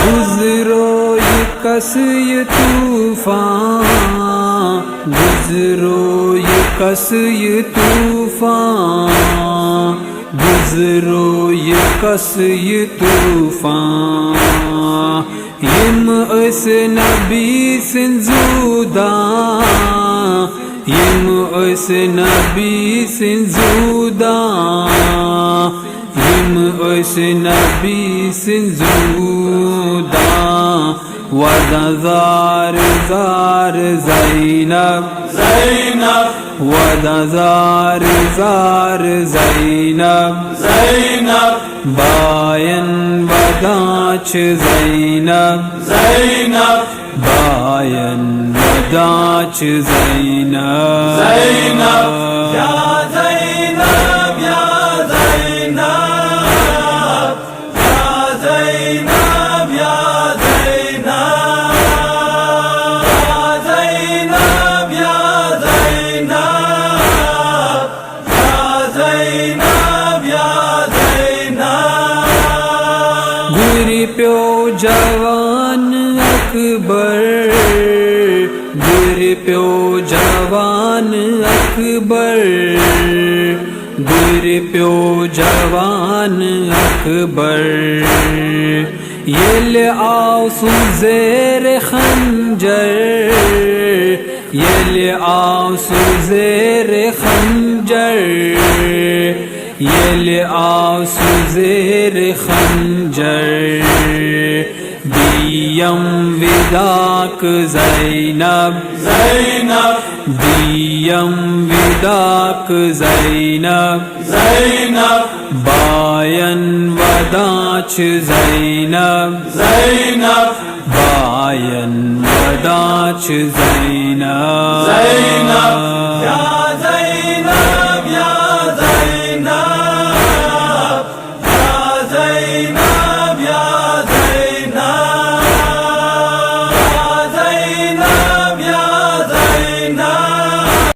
گزرو یہ کس یہ طوفان، گزرو یہ کس یہ طوفان، گزرو یہ کس یہ طوفان، یم اس نبی سنزودان، یم اس نبی سنزودان، یم اس نبی سنزودان، ودا زار زار زینب زینب ودا زار زار زینب زینب باین وداچ زینب زینب باین وداچ زینب زینب یا زینب یا زینب یا زینب یا زینب یا زینب یا زینب یا زینب گری پیو جوان اکبر، گری پیو جوان اکبر، گری پیو جوان اکبر، یل آسو زیر خنجر، یل آسو زیر خنجر، یل آسو زیر خنجر، دیم وداک زینب زینب دیم وداک زینب زینب باین وداچ زینب زینب باین وداچ زینب